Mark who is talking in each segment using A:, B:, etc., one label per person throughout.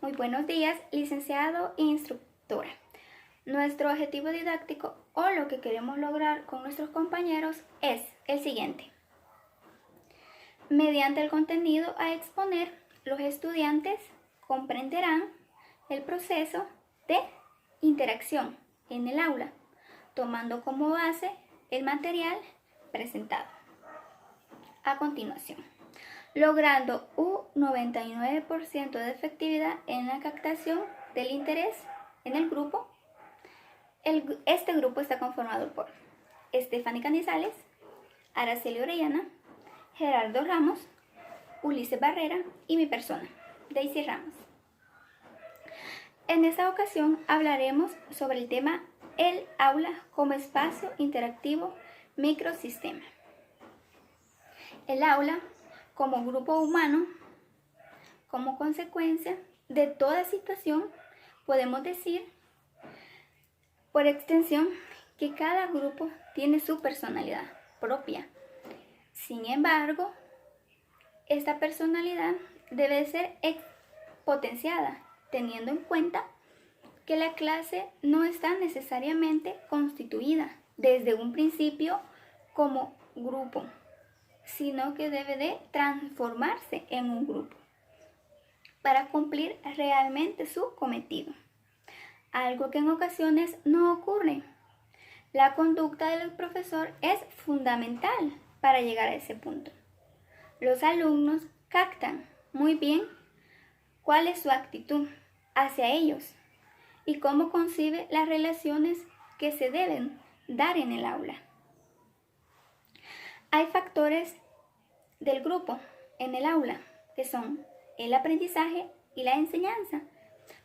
A: Muy buenos días, licenciado e instructora. Nuestro objetivo didáctico o lo que queremos lograr con nuestros compañeros es el siguiente. Mediante el contenido a exponer, los estudiantes comprenderán el proceso de interacción en el aula, tomando como base el material presentado. A continuación, logrando un 99% de efectividad en la captación del interés en el grupo. Este grupo está conformado por Stephanie Canizales, Araceli Orellana, Gerardo Ramos, Ulises Barrera y mi persona, Daisy Ramos. En esta ocasión hablaremos sobre el tema el aula como espacio interactivo microsistema. El aula como grupo humano, como consecuencia de toda situación, podemos decir por extensión que cada grupo tiene su personalidad propia. Sin embargo, esta personalidad debe ser potenciada, teniendo en cuenta que la clase no está necesariamente constituida desde un principio como grupo, sino que debe de transformarse en un grupo para cumplir realmente su cometido. Algo que en ocasiones no ocurre. La conducta del profesor es fundamental para llegar a ese punto. Los alumnos captan muy bien cuál es su actitud hacia ellos y cómo concibe las relaciones que se deben dar en el aula. Hay factores del grupo en el aula que son el aprendizaje y la enseñanza.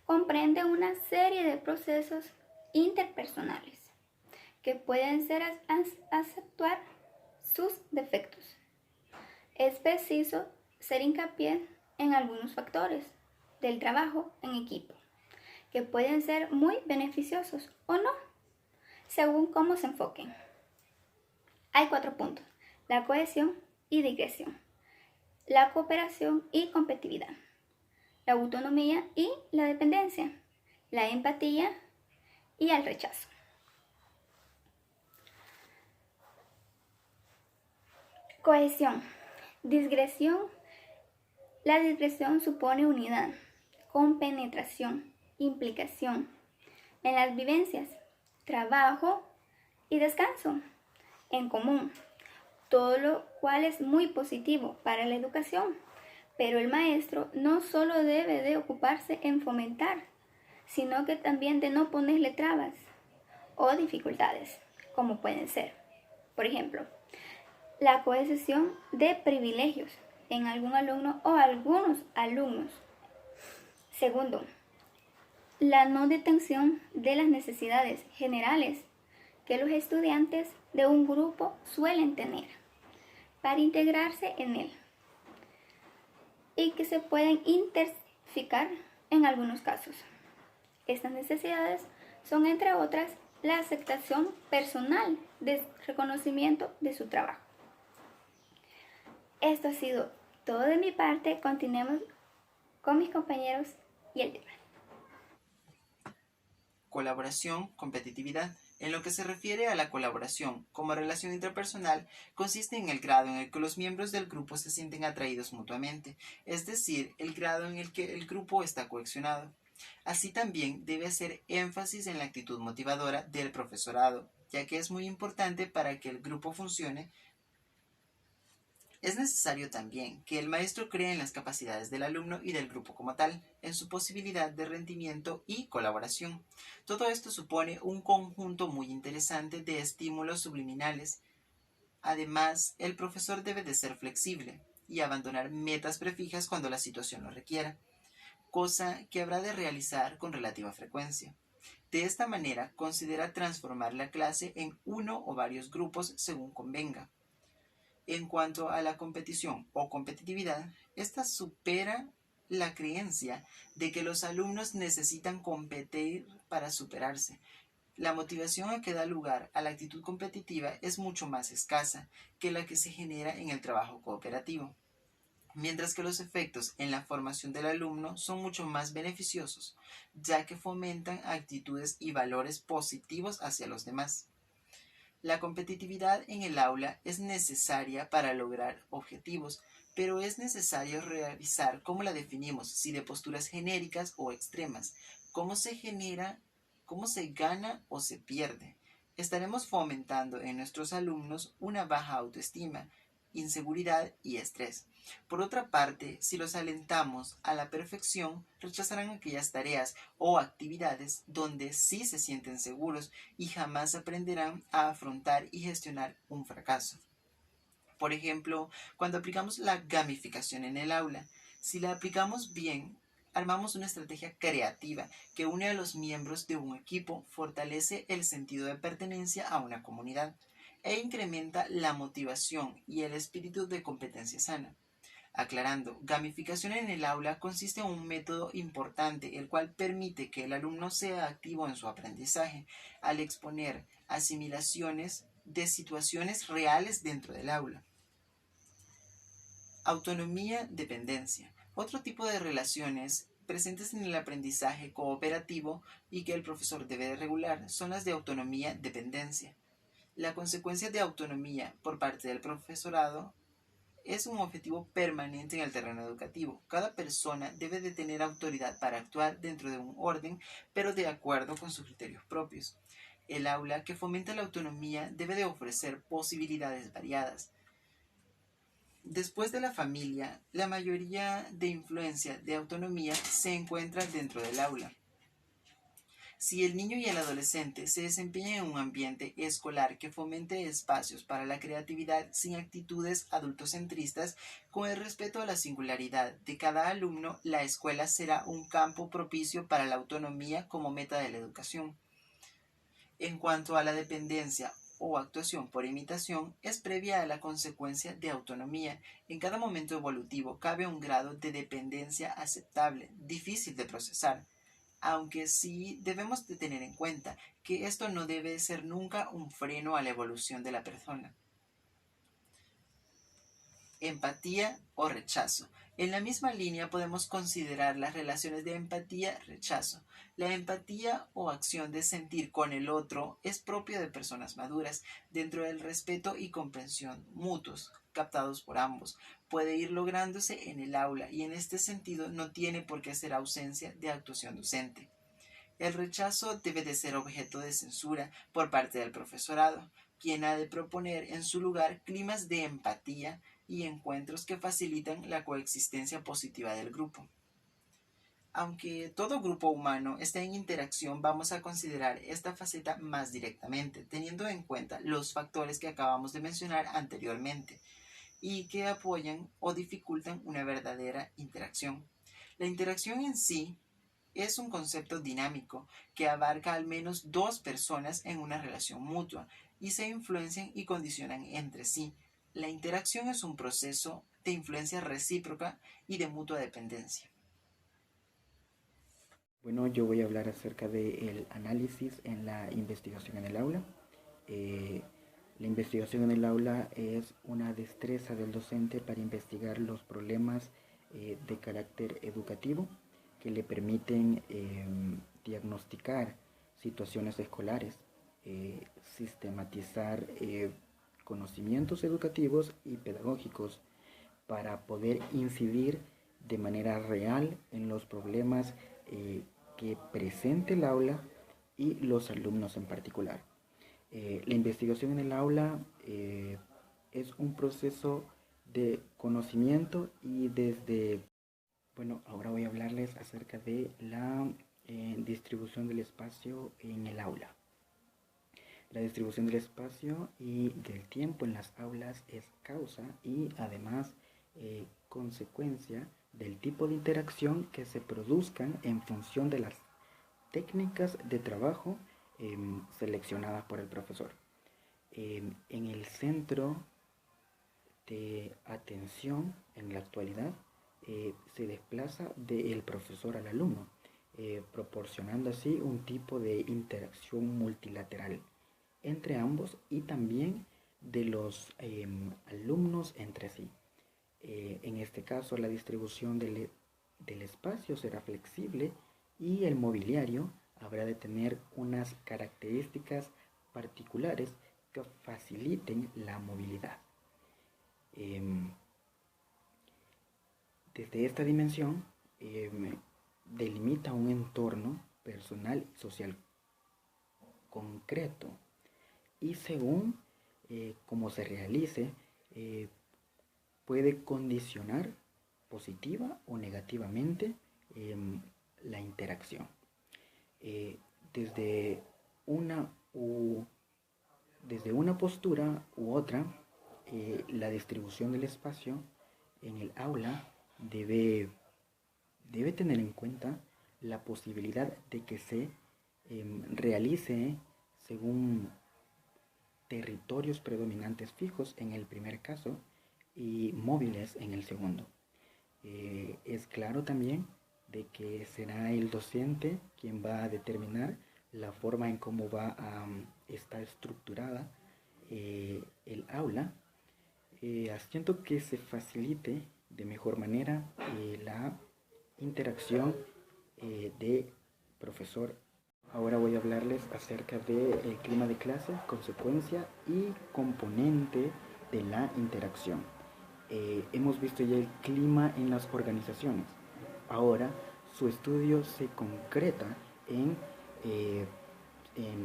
A: Comprende una serie de procesos interpersonales que pueden ser acentuar sus defectos. Es preciso hacer hincapié en algunos factores del trabajo en equipo que pueden ser muy beneficiosos o no, según cómo se enfoquen. Hay 4 puntos: la cohesión y digresión, la cooperación y competitividad, la autonomía y la dependencia, la empatía y el rechazo. Cohesión. Digresión. La digresión supone unidad, compenetración, implicación en las vivencias, trabajo y descanso en común, todo lo cual es muy positivo para la educación. Pero el maestro no solo debe de ocuparse en fomentar, sino que también de no ponerle trabas o dificultades, como pueden ser, por ejemplo, la concesión de privilegios en algún alumno o algunos alumnos. Segundo, la no detención de las necesidades generales que los estudiantes de un grupo suelen tener para integrarse en él y que se pueden intensificar en algunos casos. Estas necesidades son, entre otras, la aceptación personal de reconocimiento de su trabajo. Esto ha sido todo de mi parte. Continuemos con mis compañeros y el tema.
B: Colaboración, competitividad. En lo que se refiere a la colaboración como relación interpersonal, consiste en el grado en el que los miembros del grupo se sienten atraídos mutuamente, es decir, el grado en el que el grupo está cohesionado. Así también debe hacer énfasis en la actitud motivadora del profesorado, ya que es muy importante para que el grupo funcione. Es necesario también que el maestro cree en las capacidades del alumno y del grupo como tal, en su posibilidad de rendimiento y colaboración. Todo esto supone un conjunto muy interesante de estímulos subliminales. Además, el profesor debe de ser flexible y abandonar metas prefijas cuando la situación lo requiera, cosa que habrá de realizar con relativa frecuencia. De esta manera, considera transformar la clase en uno o varios grupos según convenga. En cuanto a la competición o competitividad, esta supera la creencia de que los alumnos necesitan competir para superarse. La motivación que da lugar a la actitud competitiva es mucho más escasa que la que se genera en el trabajo cooperativo. mientras que los efectos en la formación del alumno son mucho más beneficiosos, ya que fomentan actitudes y valores positivos hacia los demás. La competitividad en el aula es necesaria para lograr objetivos, pero es necesario revisar cómo la definimos, si de posturas genéricas o extremas, cómo se genera, cómo se gana o se pierde. Estaremos fomentando en nuestros alumnos una baja autoestima, inseguridad y estrés. Por otra parte, si los alentamos a la perfección, rechazarán aquellas tareas o actividades donde sí se sienten seguros y jamás aprenderán a afrontar y gestionar un fracaso. Por ejemplo, cuando aplicamos la gamificación en el aula, si la aplicamos bien, armamos una estrategia creativa que une a los miembros de un equipo, fortalece el sentido de pertenencia a una comunidad e incrementa la motivación y el espíritu de competencia sana. Aclarando, gamificación en el aula consiste en un método importante, el cual permite que el alumno sea activo en su aprendizaje, al exponer asimilaciones de situaciones reales dentro del aula. Autonomía-dependencia. Otro tipo de relaciones presentes en el aprendizaje cooperativo y que el profesor debe de regular son las de autonomía-dependencia. La consecuencia de autonomía por parte del profesorado es un objetivo permanente en el terreno educativo. Cada persona debe de tener autoridad para actuar dentro de un orden, pero de acuerdo con sus criterios propios. El aula que fomenta la autonomía debe de ofrecer posibilidades variadas. Después de la familia, la mayoría de influencia de autonomía se encuentra dentro del aula. Si el niño y el adolescente se desempeñan en un ambiente escolar que fomente espacios para la creatividad sin actitudes adultocentristas, con el respeto a la singularidad de cada alumno, la escuela será un campo propicio para la autonomía como meta de la educación. En cuanto a la dependencia o actuación por imitación, es previa a la consecuencia de autonomía. En cada momento evolutivo cabe un grado de dependencia aceptable, difícil de procesar, aunque sí debemos de tener en cuenta que esto no debe ser nunca un freno a la evolución de la persona. Empatía o rechazo. En la misma línea podemos considerar las relaciones de empatía-rechazo. La empatía o acción de sentir con el otro es propia de personas maduras, dentro del respeto y comprensión mutuos, captados por ambos. Puede ir lográndose en el aula y en este sentido no tiene por qué ser ausencia de actuación docente. El rechazo debe de ser objeto de censura por parte del profesorado, quien ha de proponer en su lugar climas de empatía y encuentros que facilitan la coexistencia positiva del grupo. Aunque todo grupo humano está en interacción, vamos a considerar esta faceta más directamente, teniendo en cuenta los factores que acabamos de mencionar anteriormente y que apoyan o dificultan una verdadera interacción. La interacción en sí es un concepto dinámico que abarca al menos dos personas en una relación mutua y se influencian y condicionan entre sí. La interacción es un proceso de influencia recíproca y de mutua dependencia.
C: Bueno, yo voy a hablar acerca del análisis en la investigación en el aula. La investigación en el aula es una destreza del docente para investigar los problemas de carácter educativo que le permiten diagnosticar situaciones escolares, sistematizar conocimientos educativos y pedagógicos para poder incidir de manera real en los problemas que presente el aula y los alumnos en particular. La investigación en el aula es un proceso de conocimiento y Bueno, ahora voy a hablarles acerca de la distribución del espacio en el aula. La distribución del espacio y del tiempo en las aulas es causa y además consecuencia del tipo de interacción que se produzcan en función de las técnicas de trabajo seleccionadas por el profesor. En el centro de atención en la actualidad se desplaza del profesor al alumno, proporcionando así un tipo de interacción multilateral entre ambos y también de los alumnos entre sí. En este caso, la distribución del espacio será flexible y el mobiliario habrá de tener unas características particulares que faciliten la movilidad. Desde esta dimensión, delimita un entorno personal y social concreto y según cómo se realice, puede condicionar positiva o negativamente la interacción. Desde una postura u otra, la distribución del espacio en el aula debe tener en cuenta la posibilidad de que se realice según territorios predominantes fijos en el primer caso y móviles en el segundo. Es claro también de que será el docente quien va a determinar la forma en cómo va a estar estructurada el aula, haciendo que se facilite de mejor manera la interacción de profesor. Ahora voy a hablarles acerca del clima de clase, consecuencia y componente de la interacción. Hemos visto ya el clima en las organizaciones. Ahora su estudio se concreta en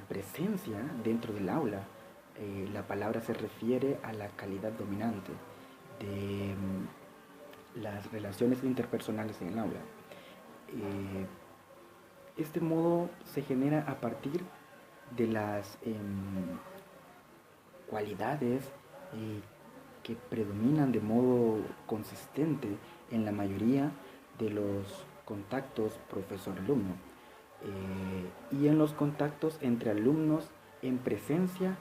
C: presencia dentro del aula. La palabra se refiere a la calidad dominante de las relaciones interpersonales en el aula. Este modo se genera a partir de las cualidades que predominan de modo consistente en la mayoría de los contactos profesor-alumno y en los contactos entre alumnos en presencia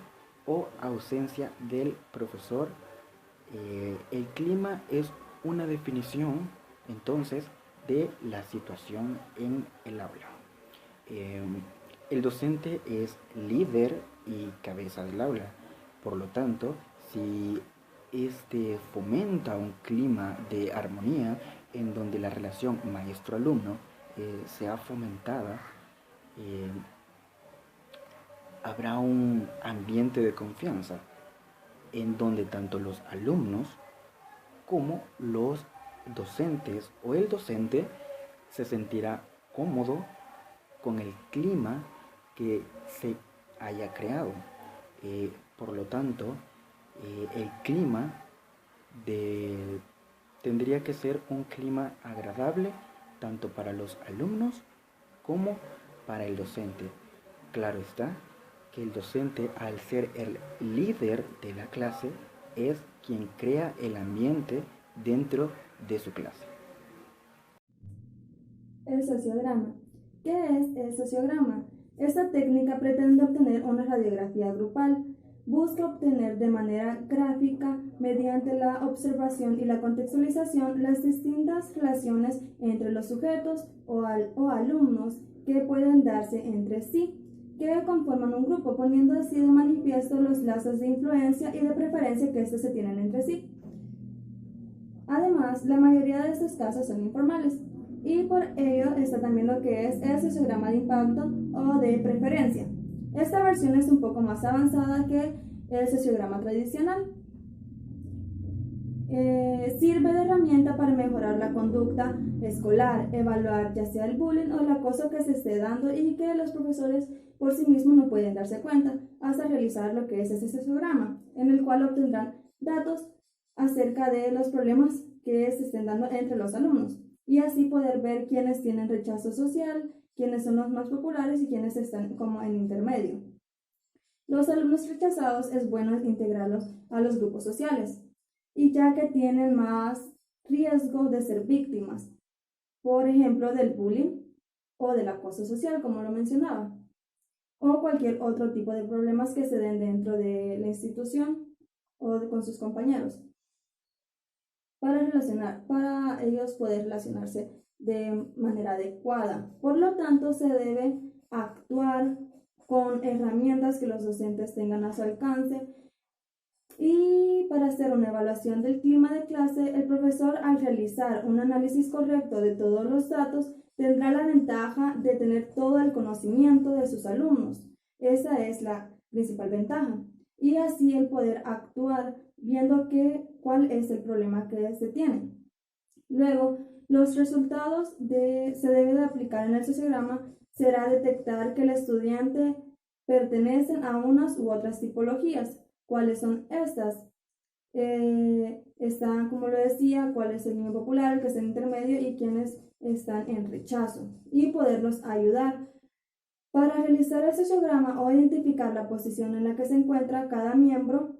C: o ausencia del profesor. El clima es una definición entonces de la situación en el aula. El docente es líder y cabeza del aula, por lo tanto, si este fomenta un clima de armonía en donde la relación maestro-alumno sea fomentada, habrá un ambiente de confianza en donde tanto los alumnos como los docentes o el docente se sentirá cómodo con el clima que se haya creado. Por lo tanto, el clima tendría que ser un clima agradable tanto para los alumnos como para el docente. Claro está que el docente, al ser el líder de la clase, es quien crea el ambiente dentro de su clase.
D: El sociograma. ¿Qué es el sociograma? Esta técnica pretende obtener una radiografía grupal. Busca obtener de manera gráfica, mediante la observación y la contextualización, las distintas relaciones entre los sujetos o alumnos que pueden darse entre sí, que conforman un grupo, poniendo así de manifiesto los lazos de influencia y de preferencia que estos se tienen entre sí. Además, la mayoría de estos casos son informales, y por ello está también lo que es el sociograma de impacto o de preferencia. Esta versión es un poco más avanzada que el sociograma tradicional. Sirve de herramienta para mejorar la conducta escolar, evaluar ya sea el bullying o el acoso que se esté dando y que los profesores por sí mismos no pueden darse cuenta hasta realizar lo que es ese sociograma, en el cual obtendrán datos acerca de los problemas que se estén dando entre los alumnos y así poder ver quiénes tienen rechazo social, quiénes son los más populares y quiénes están como en intermedio. Los alumnos rechazados es bueno integrarlos a los grupos sociales, y ya que tienen más riesgo de ser víctimas, por ejemplo, del bullying o del acoso social, como lo mencionaba, o cualquier otro tipo de problemas que se den dentro de la institución o con sus compañeros, para ellos poder relacionarse de manera adecuada. Por lo tanto, se debe actuar con herramientas que los docentes tengan a su alcance Y para hacer una evaluación del clima de clase, el profesor, al realizar un análisis correcto de todos los datos, tendrá la ventaja de tener todo el conocimiento de sus alumnos. Esa es la principal ventaja. Y así el poder actuar viendo cuál es el problema que se tiene. Luego, los resultados se debe de aplicar en el sociograma será detectar que el estudiante pertenecen a unas u otras tipologías. ¿Cuáles son estas? Están, como lo decía, cuál es el niño popular, el que está en intermedio y quienes están en rechazo, y poderlos ayudar. Para realizar el sociograma o identificar la posición en la que se encuentra cada miembro,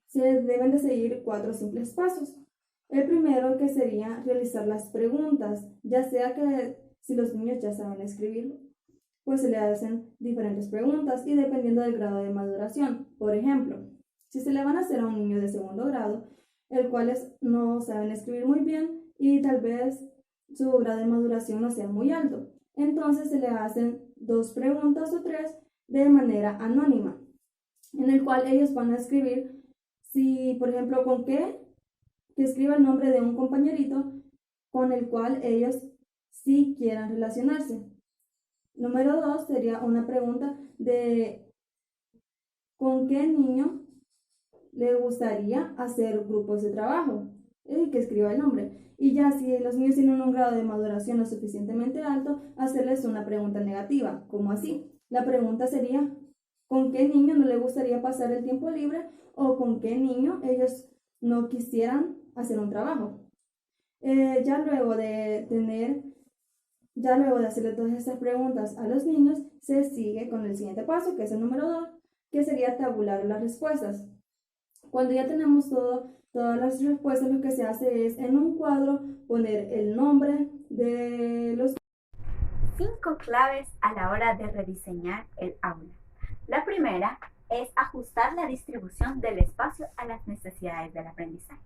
D: se deben de seguir 4 simples pasos. El primero, que sería realizar las preguntas, ya sea que si los niños ya saben escribir, pues se le hacen diferentes preguntas y dependiendo del grado de maduración. Por ejemplo, si se le van a hacer a un niño de segundo grado, el cual no saben escribir muy bien y tal vez su grado de maduración no sea muy alto, entonces se le hacen 2 preguntas o 3 de manera anónima, en el cual ellos van a escribir, si por ejemplo con qué, que escriba el nombre de un compañerito con el cual ellos sí quieran relacionarse. Número 2 sería una pregunta de ¿con qué niño le gustaría hacer grupos de trabajo? Y que escriba el nombre. Y ya si los niños tienen un grado de maduración lo suficientemente alto, hacerles una pregunta negativa, como así. La pregunta sería, ¿con qué niño no le gustaría pasar el tiempo libre? O ¿con qué niño ellos no quisieran hacer un trabajo? Ya luego de hacerle todas estas preguntas a los niños, se sigue con el siguiente paso, que es el número 2, que sería tabular las respuestas. Cuando ya tenemos todas las respuestas, lo que se hace es en un cuadro poner el nombre de los
A: 5 claves a la hora de rediseñar el aula. La primera es ajustar la distribución del espacio a las necesidades del aprendizaje.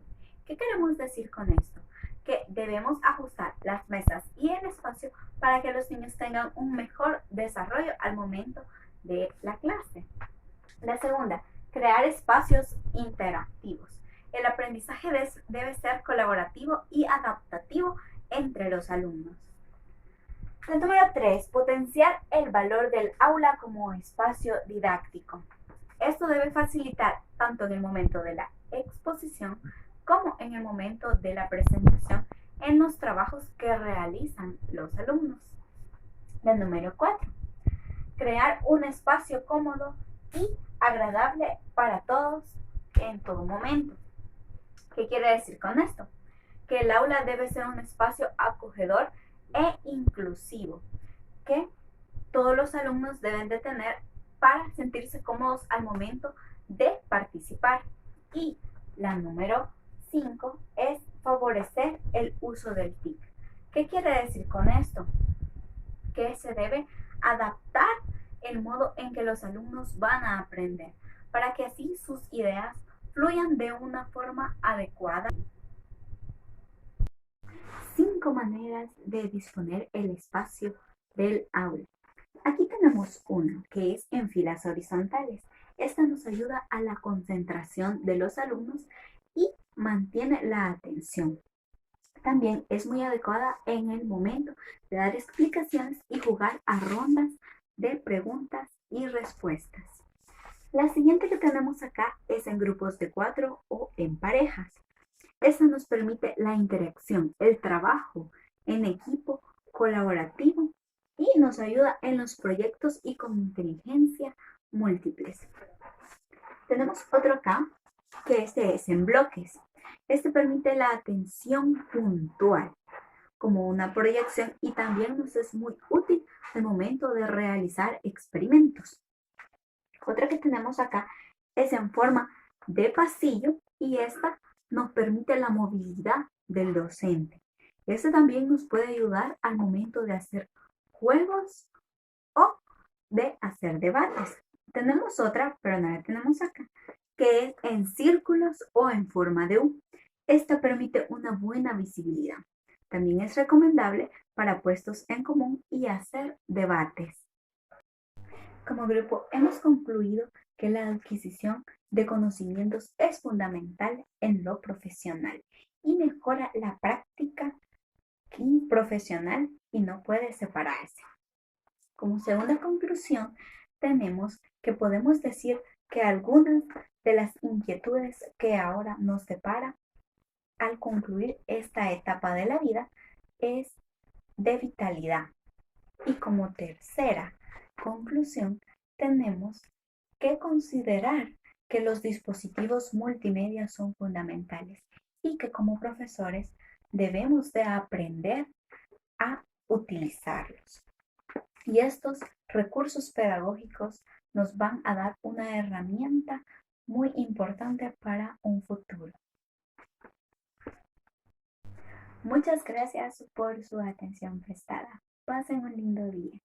A: ¿Qué queremos decir con esto? Que debemos ajustar las mesas y el espacio para que los niños tengan un mejor desarrollo al momento de la clase. La segunda, crear espacios interactivos. El aprendizaje debe ser colaborativo y adaptativo entre los alumnos. El número 3, potenciar el valor del aula como espacio didáctico. Esto debe facilitar tanto en el momento de la exposición como en el momento de la presentación en los trabajos que realizan los alumnos. El número 4, crear un espacio cómodo y agradable para todos en todo momento. ¿Qué quiere decir con esto? Que el aula debe ser un espacio acogedor e inclusivo, que todos los alumnos deben de tener para sentirse cómodos al momento de participar. Y la número 5 es favorecer el uso del TIC. ¿Qué quiere decir con esto? Que se debe adaptar el modo en que los alumnos van a aprender, para que así sus ideas fluyan de una forma adecuada. 5 maneras de disponer el espacio del aula. Aquí tenemos una, que es en filas horizontales. Esta nos ayuda a la concentración de los alumnos y mantiene la atención. También es muy adecuada en el momento de dar explicaciones y jugar a rondas de preguntas y respuestas. La siguiente que tenemos acá es en grupos de 4 o en parejas. Esta nos permite la interacción, el trabajo en equipo colaborativo y nos ayuda en los proyectos y con inteligencia múltiples. Tenemos otro acá, que este es en bloques. Este permite la atención puntual como una proyección y también nos es muy útil al momento de realizar experimentos. Otra que tenemos acá es en forma de pasillo y esta nos permite la movilidad del docente. Este también nos puede ayudar al momento de hacer juegos o de hacer debates. Tenemos otra, pero no la tenemos acá, que es en círculos o en forma de U. Esta permite una buena visibilidad. También es recomendable para puestos en común y hacer debates. Como grupo hemos concluido que la adquisición
E: de conocimientos es fundamental en lo profesional y mejora la práctica profesional y no puede separarse. Como segunda conclusión, tenemos que podemos decir que algunas de las inquietudes que ahora nos separan al concluir esta etapa de la vida es de vitalidad. Y como tercera conclusión, tenemos que considerar que los dispositivos multimedia son fundamentales y que como profesores debemos de aprender a utilizarlos. Y estos recursos pedagógicos nos van a dar una herramienta muy importante para un futuro. Muchas gracias por su atención prestada. Pasen un lindo día.